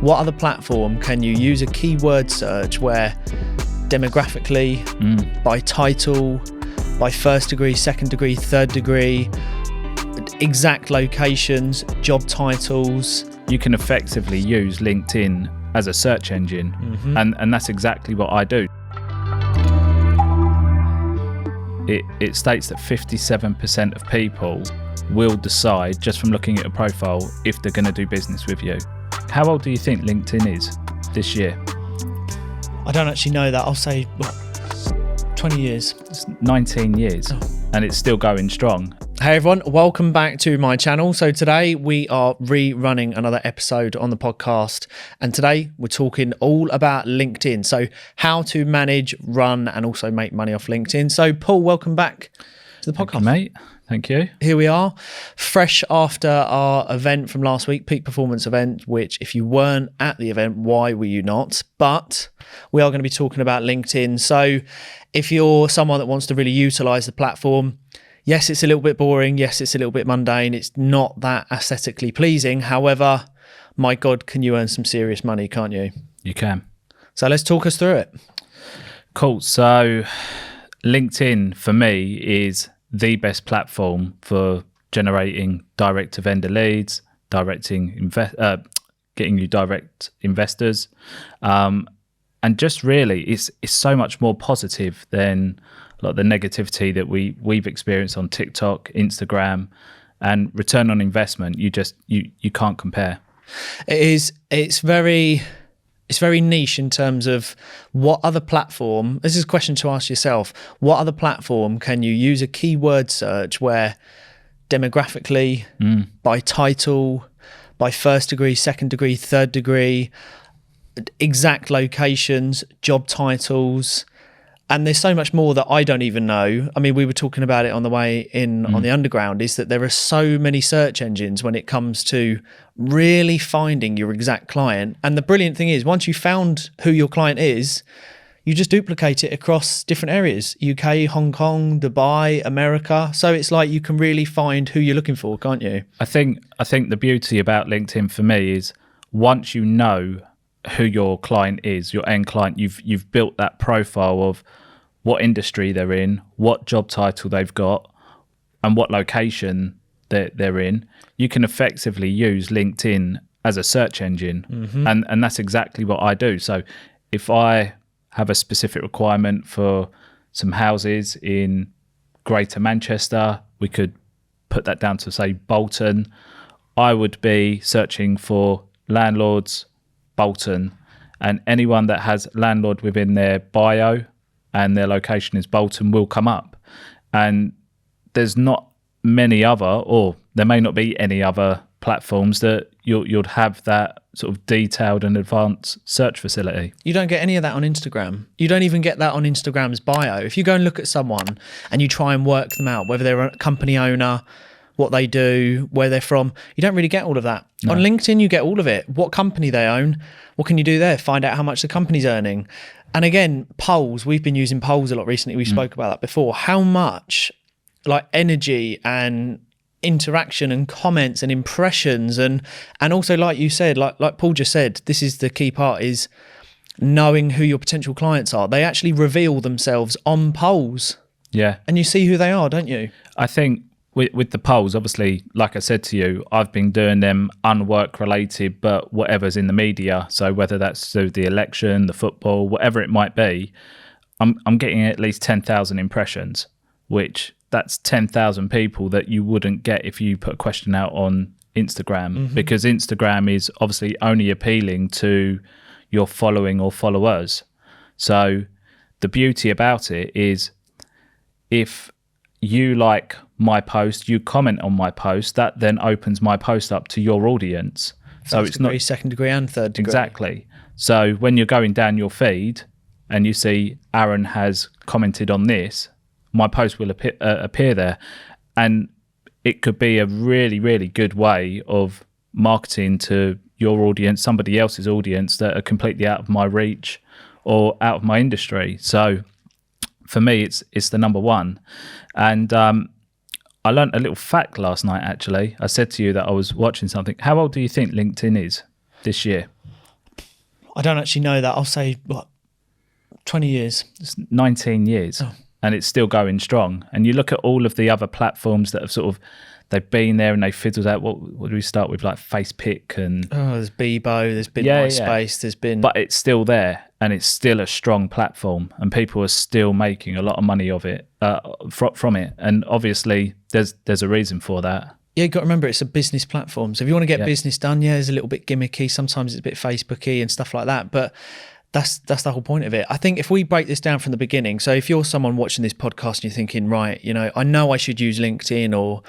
what other platform can you use a keyword search where demographically, by title, by first degree, second degree, third degree, exact locations, job titles. You can effectively use LinkedIn as a search engine, and that's exactly what I do. It states that 57% of people will decide just from looking at a profile if they're going to do business with you. How old do you think LinkedIn is this year? I don't actually know that. I'll say, 20 years. It's 19 years, and it's still going strong. Hey everyone, welcome back to my channel. So today we are rerunning another episode on the podcast, and today we're talking all about LinkedIn. So how to manage, run, and also make money off LinkedIn. So Paul, welcome back to the podcast. Thank you, mate. Thank you. Here we are, fresh after our event from last week, Peak Performance event, which if you weren't at the event, why were you not? But we are going to be talking about LinkedIn. So if you're someone that wants to really utilize the platform, yes, it's a little bit boring. Yes, it's a little bit mundane. It's not that aesthetically pleasing. However, my God, can you earn some serious money, can't you? You can. So let's talk us through it. Cool. So LinkedIn for me is the best platform for generating direct to vendor leads, getting you direct investors. And just really, it's so much more positive than like the negativity that we've experienced on TikTok, Instagram, and return on investment. You can't compare. It's very niche in terms of what other platform. This is a question to ask yourself. What other platform can you use a keyword search where demographically, by title, by first degree, second degree, third degree, exact locations, job titles, and there's so much more that I don't even know. I mean, we were talking about it on the way in on the underground, is that there are so many search engines when it comes to really finding your exact client. And the brilliant thing is, once you found who your client is, you just duplicate it across different areas, UK, Hong Kong, Dubai, America. So it's like you can really find who you're looking for, can't you? I think the beauty about LinkedIn for me is once you know who your client is, your end client, you've built that profile of what industry they're in, what job title they've got, and what location they're in. You can effectively use LinkedIn as a search engine, and that's exactly what I do. So if I have a specific requirement for some houses in Greater Manchester, we could put that down to say Bolton. I would be searching for landlords, Bolton, and anyone that has landlord within their bio and their location is Bolton will come up. And there's not many other, or there may not be any other platforms that you'd have that sort of detailed and advanced search facility. You don't get any of that on Instagram. You don't even get that on Instagram's bio. If you go and look at someone and you try and work them out, whether they're a company owner, what they do, where they're from, you don't really get all of that. No. On LinkedIn, you get all of it. What company they own, what can you do there? Find out how much the company's earning. And again, polls, we've been using polls a lot recently. We spoke about that before. How much like energy and interaction and comments and impressions and also, like you said, like Paul just said, this is the key part, is knowing who your potential clients are. They actually reveal themselves on polls. Yeah. And you see who they are, don't you? I think with the polls, obviously, like I said to you, I've been doing them unwork related, but whatever's in the media. So whether that's through the election, the football, whatever it might be, I'm getting at least 10,000 impressions, which that's 10,000 people that you wouldn't get if you put a question out on Instagram, because Instagram is obviously only appealing to your following or followers. So the beauty about it is if you like my post, you comment on my post, that then opens my post up to your audience. So it's not second degree and third degree. Exactly. So when you're going down your feed and you see Aaron has commented on this, my post will appear there. And it could be a really, really good way of marketing to your audience, somebody else's audience that are completely out of my reach or out of my industry. So for me, it's the number one. And I learned a little fact last night, actually. I said to you that I was watching something. How old do you think LinkedIn is this year? I don't actually know that. I'll say, what, 20 years? It's 19 years. And it's still going strong. And you look at all of the other platforms that have sort of, they've been there and they fizzled out. What do we start with? Like FacePic and... there's Bebo, there's been MySpace, there's been... But it's still there and it's still a strong platform and people are still making a lot of money of it, from it. And obviously there's a reason for that. Yeah, you've got to remember it's a business platform. So if you want to get business done, it's a little bit gimmicky. Sometimes it's a bit Facebooky and stuff like that. But that's the whole point of it. I think if we break this down from the beginning, so if you're someone watching this podcast and you're thinking, right, I know I should use LinkedIn or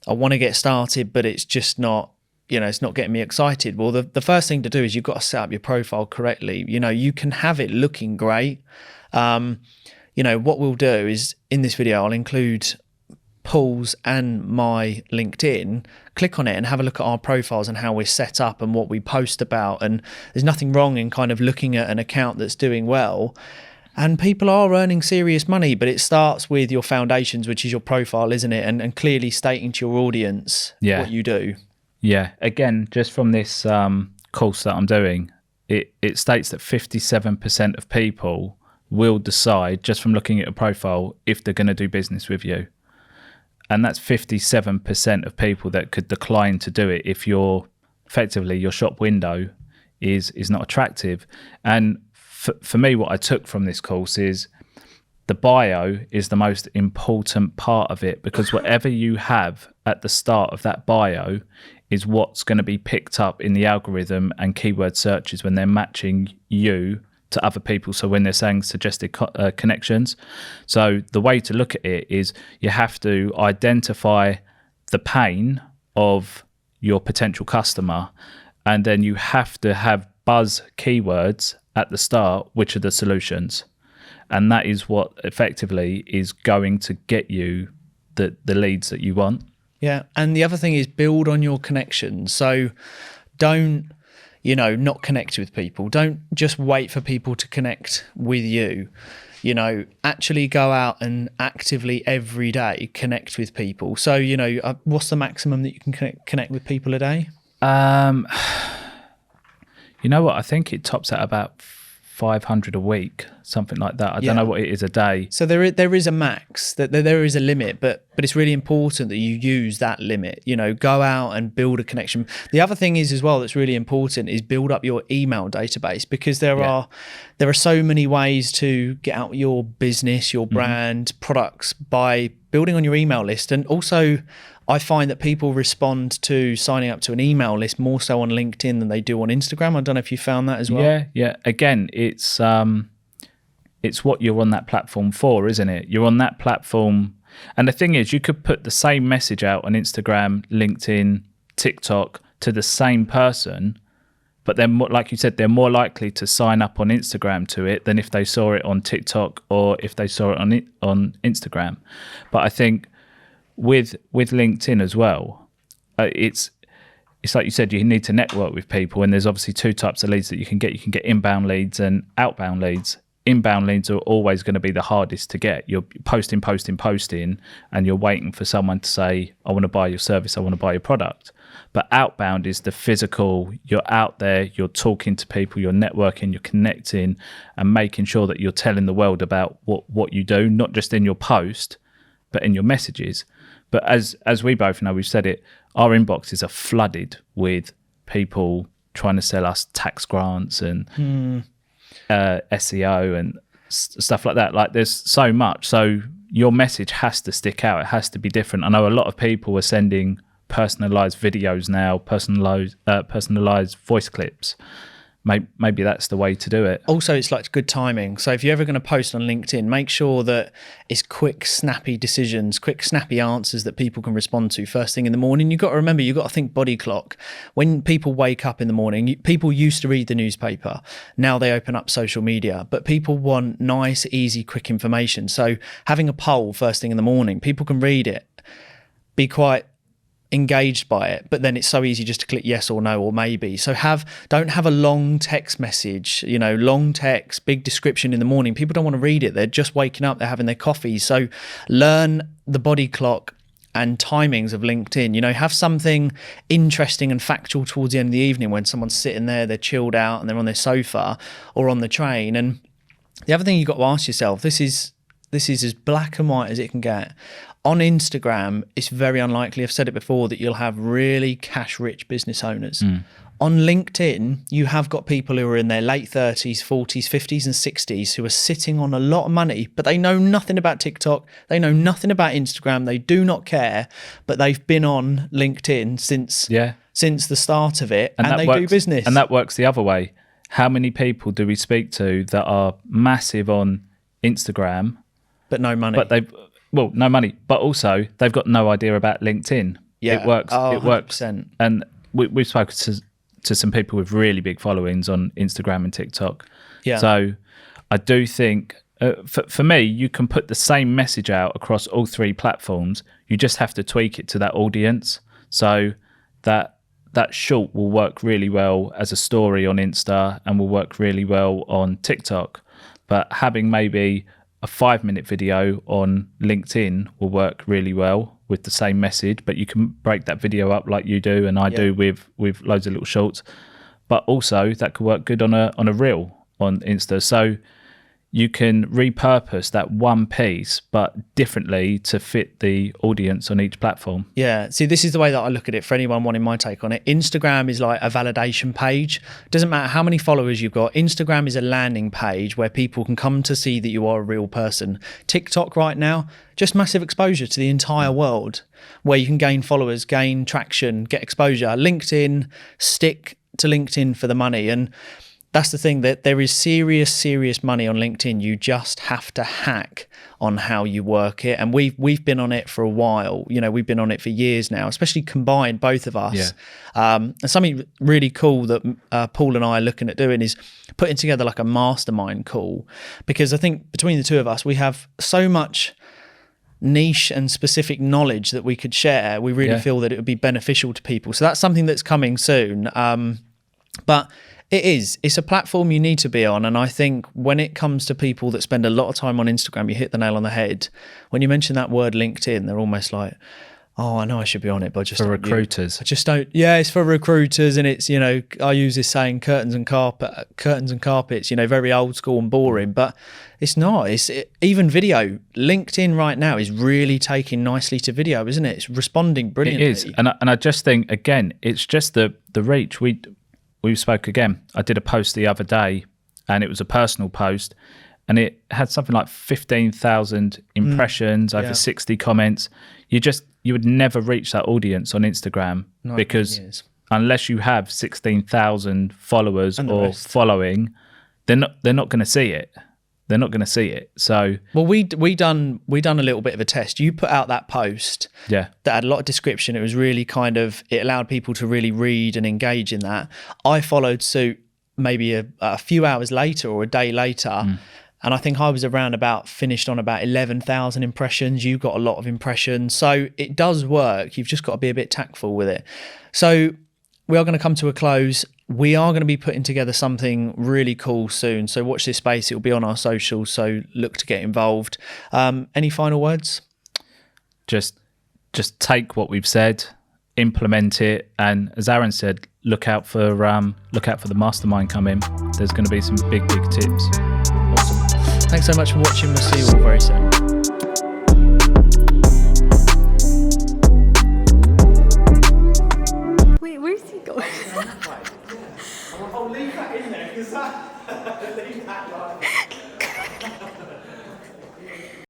I want to get started, but it's just not, it's not getting me excited. Well, the first thing to do is you've got to set up your profile correctly. You can have it looking great. What we'll do is in this video, I'll include Paul's and my LinkedIn. Click on it and have a look at our profiles and how we're set up and what we post about. And there's nothing wrong in kind of looking at an account that's doing well. And people are earning serious money, but it starts with your foundations, which is your profile, isn't it? And clearly stating to your audience what you do. Yeah. Again, just from this course that I'm doing, it states that 57% of people will decide just from looking at a profile if they're going to do business with you. And that's 57% of people that could decline to do it if effectively your shop window is not attractive. And for me, what I took from this course is the bio is the most important part of it, because whatever you have at the start of that bio is what's going to be picked up in the algorithm and keyword searches when they're matching you to other people. So when they're saying suggested connections. So the way to look at it is you have to identify the pain of your potential customer, and then you have to have buzz keywords at the start, which are the solutions. And that is what effectively is going to get you the leads that you want. Yeah. And the other thing is build on your connections. So don't, not connect with people. Don't just wait for people to connect with you. Actually go out and actively every day connect with people. So, what's the maximum that you can connect with people a day? You know what? I think it tops at about 500 a week, something like that. I don't know what it is a day. So there is a max, that there is a limit, but it's really important that you use that limit. Go out and build a connection. The other thing is as well that's really important is build up your email database, because there are so many ways to get out your business, your brand, products by building on your email list. And also, I find that people respond to signing up to an email list more so on LinkedIn than they do on Instagram. I don't know if you found that as well. Yeah. Again, it's what you're on that platform for, isn't it? You're on that platform. And the thing is, you could put the same message out on Instagram, LinkedIn, TikTok to the same person, but then, like you said, they're more likely to sign up on Instagram to it than if they saw it on TikTok or if they saw it on Instagram. But I think with LinkedIn as well, it's like you said, you need to network with people, and there's obviously two types of leads that you can get. You can get inbound leads and outbound leads. Inbound leads are always going to be the hardest to get. You're posting, and you're waiting for someone to say, I want to buy your service, I want to buy your product. But outbound is the physical. You're out there, you're talking to people, you're networking, you're connecting, and making sure that you're telling the world about what you do, not just in your post, but in your messages. But as we both know, we've said it, our inboxes are flooded with people trying to sell us tax grants and SEO and stuff like that. Like, there's so much. So your message has to stick out. It has to be different. I know a lot of people are sending personalized videos now, personalized voice clips. Maybe that's the way to do it. Also, it's like good timing. So if you're ever going to post on LinkedIn, make sure that it's quick, snappy decisions, quick, snappy answers that people can respond to first thing in the morning. You've got to remember, you've got to think body clock. When people wake up in the morning, people used to read the newspaper. Now they open up social media, but people want nice, easy, quick information. So having a poll first thing in the morning, people can read it, be quite engaged by it, but then it's so easy just to click yes or no or maybe. So don't have a long text message, long text, big description in the morning. People don't want to read it. They're just waking up, they're having their coffee. So learn the body clock and timings of LinkedIn. You know, have something interesting and factual towards the end of the evening when someone's sitting there, they're chilled out and they're on their sofa or on the train. And the other thing you've got to ask yourself, this is as black and white as it can get. On Instagram, it's very unlikely, I've said it before, that you'll have really cash-rich business owners. On LinkedIn, you have got people who are in their late 30s, 40s, 50s and 60s who are sitting on a lot of money, but they know nothing about TikTok. They know nothing about Instagram. They do not care, but they've been on LinkedIn since the start of it, and they do business. And that works the other way. How many people do we speak to that are massive on Instagram, but no money? But no money, but also they've got no idea about LinkedIn. Yeah, it works. Oh, it works. 100%. And we've spoken to some people with really big followings on Instagram and TikTok. Yeah. So I do think, for me, you can put the same message out across all three platforms. You just have to tweak it to that audience. So that short will work really well as a story on Insta and will work really well on TikTok. But having maybe a 5-minute video on LinkedIn will work really well with the same message, but you can break that video up like you do and I do with loads of little shorts. But also that could work good on a reel on Insta. So you can repurpose that one piece, but differently to fit the audience on each platform. Yeah. See, this is the way that I look at it for anyone wanting my take on it. Instagram is like a validation page. Doesn't matter how many followers you've got. Instagram is a landing page where people can come to see that you are a real person. TikTok right now, just massive exposure to the entire world where you can gain followers, gain traction, get exposure. LinkedIn, stick to LinkedIn for the money. And that's the thing, that there is serious money on LinkedIn. You just have to hack on how you work it. And we've been on it for a while. You know, we've been on it for years now, especially combined, both of us. Yeah. And something really cool that Paul and I are looking at doing is putting together like a mastermind call, because I think between the two of us, we have so much niche and specific knowledge that we could share. We really feel that it would be beneficial to people. So that's something that's coming soon. But it's a platform you need to be on. And I think when it comes to people that spend a lot of time on Instagram, you hit the nail on the head. When you mention that word LinkedIn, they're almost like, oh, I know I should be on it, but I just for recruiters. I just don't. Yeah, it's for recruiters, and it's, you know, I use this saying, curtains and carpets. You know, very old school and boring, but it's not. Even video. LinkedIn right now is really taking nicely to video, isn't it? It's responding brilliantly. It is, and I just think again, it's just the reach. We spoke again. I did a post the other day, and it was a personal post, and it had something like 15,000 impressions, over 60 comments. You would never reach that audience on Instagram, because unless you have 16,000 followers or following, they're not going to see it. They're not going to see it. So we done a little bit of a test. You put out that post that had a lot of description. It was really it allowed people to really read and engage in that. I followed suit maybe a few hours later or a day later, and I think I was finished on about 11,000 impressions. You got a lot of impressions, so it does work. You've just got to be a bit tactful with it. So we are going to come to a close. We are going to be putting together something really cool soon. So watch this space. It will be on our socials. So look to get involved. Any final words? Just take what we've said, implement it, and as Aaron said, look out for the mastermind coming. There's going to be some big tips. Awesome. Thanks so much for watching. We'll see you all very soon. Wait, where's he going? I'll leave that in there because leave that like.